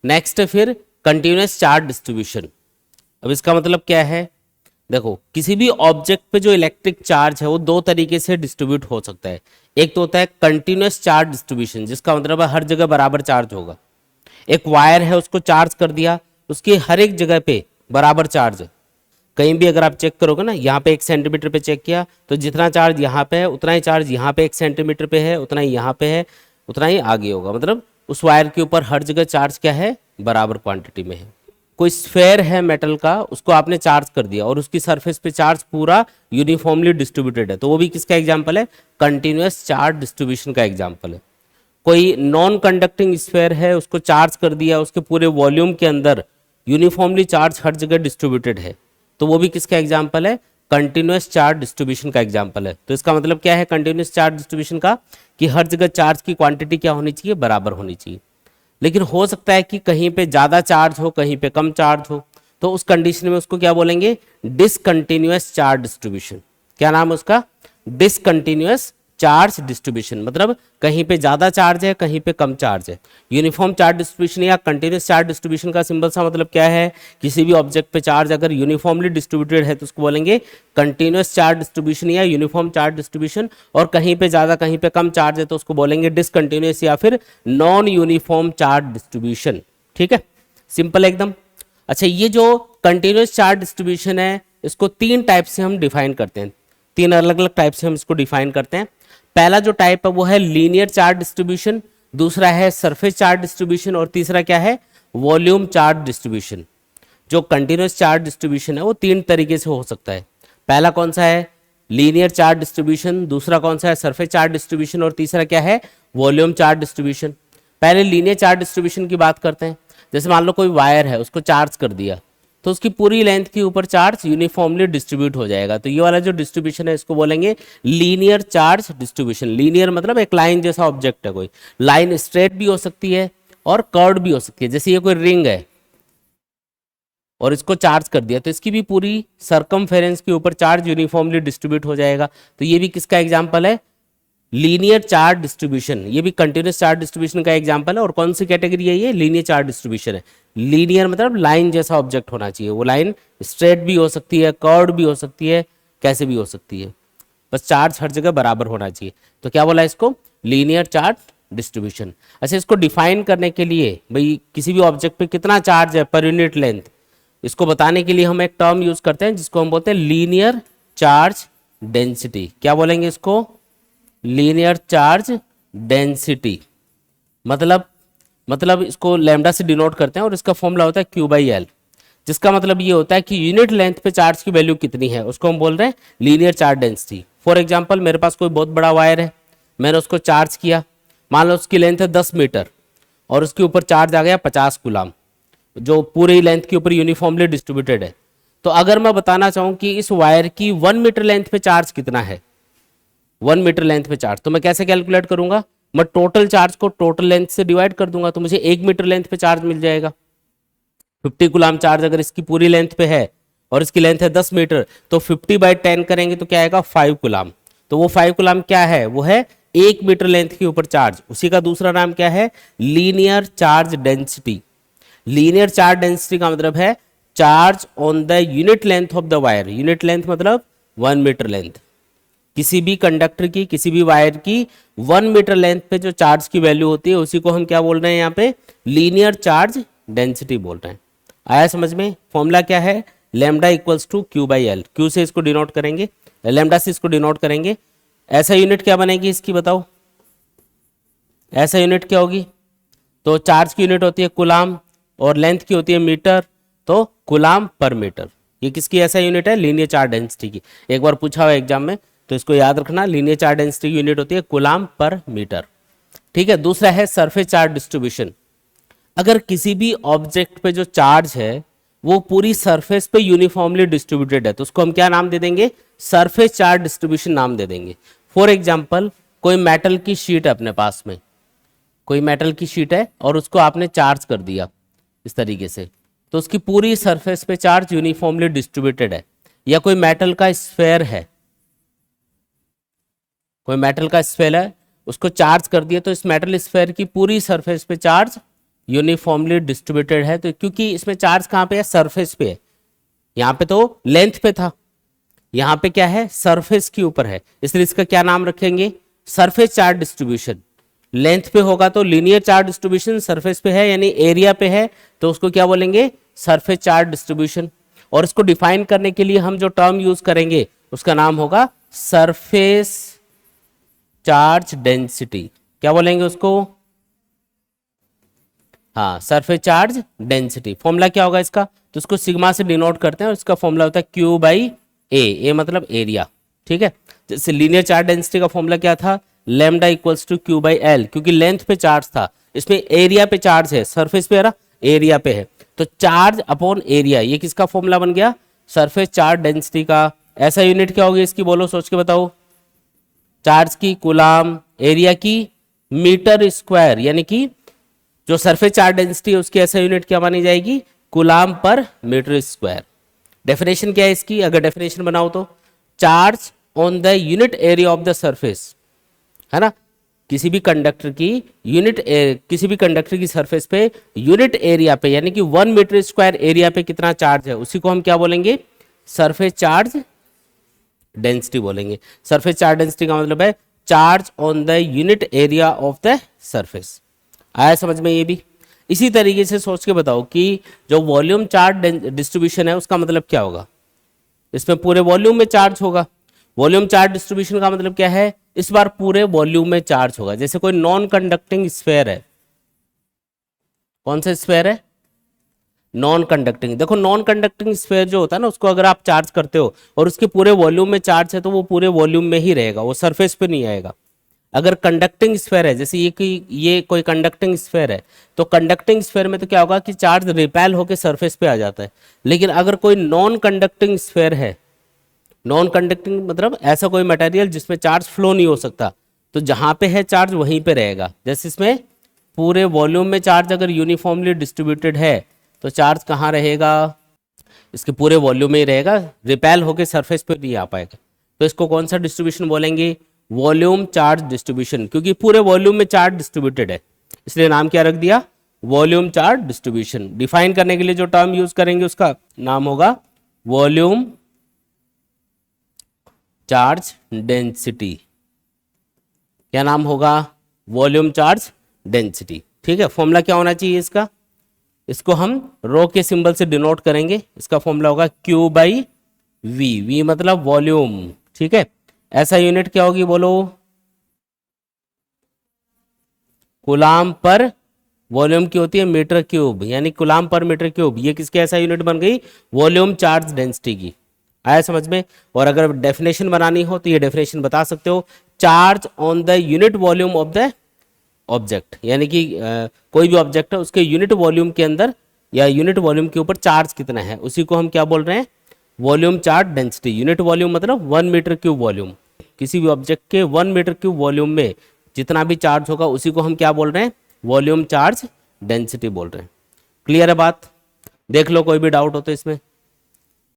Next फिर continuous charge distribution. अब इसका मतलब क्या है, देखो किसी भी ऑब्जेक्ट पे जो इलेक्ट्रिक चार्ज है वो दो तरीके से डिस्ट्रीब्यूट हो सकता है। एक तो होता है कंटिन्यूअस चार्ज डिस्ट्रीब्यूशन, जिसका मतलब है हर जगह बराबर चार्ज होगा। एक वायर है, उसको चार्ज कर दिया, उसकी हर एक जगह पे बराबर चार्ज है। कहीं भी अगर आप चेक करोगे ना, यहाँ पे 1 सेंटीमीटर पे चेक किया तो जितना चार्ज यहाँ पे है उतना ही चार्ज यहाँ पे 1 सेंटीमीटर पे है, उतना ही यहाँ पे है, उतना ही आगे होगा। मतलब उस वायर के ऊपर हर जगह चार्ज क्या है, बराबर क्वांटिटी में है। कोई स्फेयर है मेटल का, उसको आपने चार्ज कर दिया और उसकी सरफेस पे चार्ज पूरा यूनिफॉर्मली डिस्ट्रीब्यूटेड है, तो वो भी किसका एग्जाम्पल है, कंटिन्यूअस चार्ज डिस्ट्रीब्यूशन का एग्जाम्पल है। कोई नॉन कंडक्टिंग स्फेयर है, उसको चार्ज कर दिया, उसके पूरे वॉल्यूम के अंदर यूनिफॉर्मली चार्ज हर जगह डिस्ट्रीब्यूटेड है, तो वो भी किसका एग्जाम्पल है, कंटिन्यूअस चार्ज डिस्ट्रीब्यूशन का एग्जाम्पल है। तो इसका मतलब क्या है कंटिन्यूअस चार्ज डिस्ट्रीब्यूशन का, कि हर जगह चार्ज की क्वांटिटी क्या होनी चाहिए, बराबर होनी चाहिए। लेकिन हो सकता है कि कहीं पे ज़्यादा चार्ज हो, कहीं पे कम चार्ज हो, तो उस कंडीशन में उसको क्या बोलेंगे, डिसकंटिन्यूअस चार्ज डिस्ट्रीब्यूशन। क्या नाम है उसका, डिसकंटिन्यूअस चार्ज डिस्ट्रीब्यूशन। मतलब कहीं पे ज़्यादा चार्ज है, कहीं पे कम चार्ज है। यूनिफॉर्म चार्ज डिस्ट्रीब्यूशन या कंटिन्यूअस चार्ज डिस्ट्रीब्यूशन का सिंबल सा मतलब क्या है, किसी भी ऑब्जेक्ट पे चार्ज अगर यूनिफॉर्मली डिस्ट्रीब्यूटेड है तो उसको बोलेंगे कंटिन्यूअस चार्ज डिस्ट्रीब्यूशन या यूनिफॉर्म चार्ज डिस्ट्रीब्यूशन, और कहीं पे ज़्यादा कहीं पे कम चार्ज है तो उसको बोलेंगे डिसकंटिन्यूअस या फिर नॉन यूनिफॉर्म चार्ज डिस्ट्रीब्यूशन। ठीक है, सिंपल एकदम। अच्छा, ये जो कंटिन्यूअस चार्ज डिस्ट्रीब्यूशन है इसको तीन टाइप से हम डिफाइन करते हैं, तीन अलग अलग टाइप से हम इसको डिफाइन करते हैं। पहला जो टाइप है वो है लीनियर चार्ज डिस्ट्रीब्यूशन, दूसरा है सरफेस चार्ज डिस्ट्रीब्यूशन, और तीसरा क्या है, वॉल्यूम चार्ज डिस्ट्रीब्यूशन। जो कंटिन्यूअस चार्ज डिस्ट्रीब्यूशन है वो तीन तरीके से हो सकता है। पहला कौन सा है, लीनियर चार्ज डिस्ट्रीब्यूशन, दूसरा कौन सा है, सरफेस चार्ज डिस्ट्रीब्यूशन, और तीसरा क्या है, वॉल्यूम चार्ज डिस्ट्रीब्यूशन। पहले लीनियर चार्ज डिस्ट्रीब्यूशन की बात करते हैं। जैसे मान लो कोई वायर है, उसको चार्ज कर दिया तो उसकी पूरी लेंथ के ऊपर चार्ज यूनिफॉर्मली डिस्ट्रीब्यूट हो जाएगा, तो ये वाला जो डिस्ट्रीब्यूशन है इसको बोलेंगे लीनियर चार्ज डिस्ट्रीब्यूशन। लीनियर मतलब एक लाइन जैसा ऑब्जेक्ट है, कोई लाइन स्ट्रेट भी हो सकती है और कर्व्ड भी हो सकती है। जैसे ये कोई रिंग है और इसको चार्ज कर दिया तो इसकी भी पूरी सरकमफेरेंस के ऊपर चार्ज यूनिफॉर्मली डिस्ट्रीब्यूट हो जाएगा, तो ये भी किसका एग्जाम्पल है, लीनियर चार्ज डिस्ट्रीब्यूशन। ये भी कंटिन्यूअस चार्ज डिस्ट्रीब्यूशन का एग्जांपल है। और कौन सी कैटेगरी है, ये लीनियर चार्ज डिस्ट्रीब्यूशन है। लीनियर मतलब लाइन जैसा ऑब्जेक्ट होना चाहिए, वो लाइन स्ट्रेट भी हो सकती है, कर्व्ड भी हो सकती है, कैसे भी हो सकती है, बस चार्ज हर जगह बराबर होना चाहिए। तो क्या बोला इसको, लीनियर चार्ज डिस्ट्रीब्यूशन। अच्छा, इसको डिफाइन करने के लिए भाई किसी भी ऑब्जेक्ट पे कितना चार्ज है पर यूनिट लेंथ, इसको बताने के लिए हम एक टर्म यूज करते हैं जिसको हम बोलते हैं लीनियर चार्ज डेंसिटी। क्या बोलेंगे इसको, लीनियर चार्ज डेंसिटी। मतलब इसको लैम्डा से डिनोट करते हैं और इसका फॉर्मूला होता है Q/L, जिसका मतलब ये होता है कि यूनिट लेंथ पे चार्ज की वैल्यू कितनी है उसको हम बोल रहे हैं linear charge density. For example मेरे पास कोई बहुत बड़ा वायर है, मैंने उसको चार्ज किया, मान लो उसकी लेंथ है 10 मीटर और उसके ऊपर चार्ज आ गया 50 कूलाम, जो पूरी लेंथ के ऊपर यूनिफॉर्मली डिस्ट्रीब्यूटेड है। तो अगर मैं बताना चाहूँ कि इस वायर की 1 मीटर लेंथ पे चार्ज कितना है, 1 मीटर लेंथ पे चार्ज, तो मैं कैसे कैलकुलेट करूंगा, मैं टोटल चार्ज को टोटल लेंथ से डिवाइड कर दूंगा तो मुझे 1 मीटर लेंथ पे चार्ज मिल जाएगा। 50 कूलाम चार्ज अगर इसकी पूरी लेंथ पे है और इसकी लेंथ है 10 मीटर, तो 50/10 करेंगे तो क्या आएगा, 5 कूलाम। तो वो 5 कूलाम क्या है, वो है 1 मीटर लेंथ के ऊपर चार्ज। उसी का दूसरा नाम क्या है, linear charge density. Linear charge density का मतलब है charge on the unit length of the wire. Unit length मतलब 1 मीटर लेंथ। किसी भी कंडक्टर की, किसी भी वायर की 1 मीटर लेंथ पे जो चार्ज की वैल्यू होती है उसी को हम क्या बोल रहे हैं यहाँ पे, लीनियर चार्ज डेंसिटी बोल रहे हैं। आया समझ में, फॉर्मूला क्या है, lambda equals to Q/L। Q से इसको डिनोट करेंगे, लैम्डा से इसको डिनोट करेंगे। ऐसा यूनिट क्या बनेगी इसकी बताओ, ऐसा यूनिट क्या होगी, तो चार्ज की यूनिट होती है कूलाम और लेंथ की होती है मीटर, तो कूलाम पर मीटर। ये किसकी ऐसा यूनिट है, लीनियर चार्ज डेंसिटी की। एक बार पूछा हुआ एग्जाम में तो इसको याद रखना, लीनियर चार्ज डेंसिटी की यूनिट होती है कूलाम पर मीटर। ठीक है, दूसरा है सरफेस चार्ज डिस्ट्रीब्यूशन। अगर किसी भी ऑब्जेक्ट पे जो चार्ज है वो पूरी सरफेस पे यूनिफॉर्मली डिस्ट्रीब्यूटेड है तो उसको हम क्या नाम दे देंगे, सरफेस चार्ज डिस्ट्रीब्यूशन नाम दे देंगे। फॉर एग्जाम्पल कोई मेटल की शीट है अपने पास में, कोई मेटल की शीट है और उसको आपने चार्ज कर दिया इस तरीके से, तो उसकी पूरी सरफेस पे चार्ज यूनिफॉर्मली डिस्ट्रीब्यूटेड है। या कोई मेटल का स्फेयर है, कोई मेटल का स्फेयर है, उसको चार्ज कर दिया तो इस मेटल स्फेयर की पूरी सरफेस पे चार्ज यूनिफॉर्मली डिस्ट्रीब्यूटेड है, तो क्योंकि इसमें चार्ज कहाँ पे है, सरफेस पे है। यहाँ पे तो लेंथ पे था, यहाँ पे क्या है, सरफेस के ऊपर है, इसलिए इसका क्या नाम रखेंगे, सरफेस चार्ज डिस्ट्रीब्यूशन। लेंथ पे होगा तो लीनियर चार्ज डिस्ट्रीब्यूशन, सरफेस पे है यानी एरिया पे है तो उसको क्या बोलेंगे, सरफेस चार्ज डिस्ट्रीब्यूशन। और इसको डिफाइन करने के लिए हम जो टर्म यूज करेंगे उसका नाम होगा सरफेस चार्ज डेंसिटी। क्या बोलेंगे उसको, हाँ, सरफेस चार्ज डेंसिटी। फॉर्मूला क्या होगा इसका, तो इसको सिग्मा से डिनोट करते हैं और इसका फॉर्मूला होता है क्यू बाई ए मतलब एरिया। ठीक है, जैसे लीनियर चार्ज डेंसिटी का फॉर्मूला क्या था, lambda equals to Q by L, क्योंकि लेंथ पे चार्ज था, इसमें एरिया पे चार्ज है, सरफेस पे एरिया पे है, तो चार्ज अपॉन एरिया, ये किसका फॉर्मूला बन गया, सरफेस चार्ज डेंसिटी का। ऐसा यूनिट क्या होगी इसकी, बोलो सोच के बताओ, चार्ज की कूलाम, एरिया की मीटर स्क्वायर, यानी कि जो सरफेस चार्ज डेंसिटी है उसकी ऐसा यूनिट क्या मानी जाएगी, कूलाम पर मीटर स्क्वायर। डेफिनेशन क्या है इसकी, अगर डेफिनेशन बनाओ तो charge on the unit area of the surface, है ना, किसी भी कंडक्टर की किसी भी कंडक्टर की सरफेस पे यूनिट एरिया पे यानी कि 1 मीटर स्क्वायर एरिया पे कितना चार्ज है, उसी को हम क्या बोलेंगे, सरफेस चार्ज डेंसिटी बोलेंगे। सरफेस चार्ज डेंसिटी का मतलब है charge on the unit area of the surface. आया समझ में ये भी। इसी तरीके से सोच के बताओ कि जो वॉल्यूम चार्ज डिस्ट्रीब्यूशन है उसका मतलब क्या होगा, इसमें पूरे वॉल्यूम में चार्ज होगा। वॉल्यूम चार्ज डिस्ट्रीब्यूशन का मतलब क्या है, इस बार पूरे वॉल्यूम में चार्ज होगा। जैसे कोई नॉन कंडक्टिंग स्फेयर है, कौन सा स्फेयर है, नॉन कंडक्टिंग। देखो नॉन कंडक्टिंग स्फेयर जो होता है ना, उसको अगर आप चार्ज करते हो और उसके पूरे वॉल्यूम में चार्ज है तो वो पूरे वॉल्यूम में ही रहेगा, वो सरफेस पे नहीं आएगा। अगर कंडक्टिंग स्फेयर है, जैसे ये कोई कंडक्टिंग स्फेयर है, तो कंडक्टिंग स्फेयर में तो क्या होगा कि चार्ज रिपेल होकर सरफेस पे आ जाता है। लेकिन अगर कोई नॉन कंडक्टिंग स्फेयर है, नॉन कंडक्टिंग मतलब ऐसा कोई मटेरियल जिसमें चार्ज फ्लो नहीं हो सकता, तो जहां पे है चार्ज वहीं पे रहेगा। जैसे इसमें पूरे वॉल्यूम में चार्ज अगर यूनिफॉर्मली डिस्ट्रीब्यूटेड है तो चार्ज कहाँ रहेगा, इसके पूरे वॉल्यूम में ही रहेगा, रिपेल होकर सरफेस पे नहीं आ पाएगा। तो इसको कौन सा डिस्ट्रीब्यूशन बोलेंगे, वॉल्यूम चार्ज डिस्ट्रीब्यूशन, क्योंकि पूरे वॉल्यूम में चार्ज डिस्ट्रीब्यूटेड है इसलिए नाम क्या रख दिया, वॉल्यूम चार्ज डिस्ट्रीब्यूशन। डिफाइन करने के लिए जो टर्म यूज करेंगे उसका नाम होगा वॉल्यूम चार्ज डेंसिटी। क्या नाम होगा, वॉल्यूम चार्ज डेंसिटी। ठीक है, फॉर्मूला क्या होना चाहिए इसका, इसको हम रो के सिंबल से डिनोट करेंगे, इसका फॉर्मूला होगा Q बाई वी, वी मतलब वॉल्यूम। ठीक है, ऐसा यूनिट क्या होगी बोलो, कूलाम पर वॉल्यूम की होती है मीटर क्यूब, यानी कूलाम पर मीटर क्यूब, ये किसके ऐसा यूनिट बन गई, वॉल्यूम चार्ज डेंसिटी की। आया समझ में। और अगर डेफिनेशन बनानी हो तो ये डेफिनेशन बता सकते हो, charge on the unit volume of the object, यानी कि कोई भी ऑब्जेक्ट है उसके यूनिट वॉल्यूम के अंदर या यूनिट वॉल्यूम के ऊपर चार्ज कितना है, उसी को हम क्या बोल रहे हैं, volume charge density. Unit volume मतलब 1 मीटर क्यूब वॉल्यूम, किसी भी ऑब्जेक्ट के 1 मीटर क्यूब वॉल्यूम में जितना भी चार्ज होगा उसी को हम क्या बोल रहे हैं, वॉल्यूम चार्ज डेंसिटी बोल रहे हैं। क्लियर है बात, देख लो कोई भी डाउट हो तो इसमें।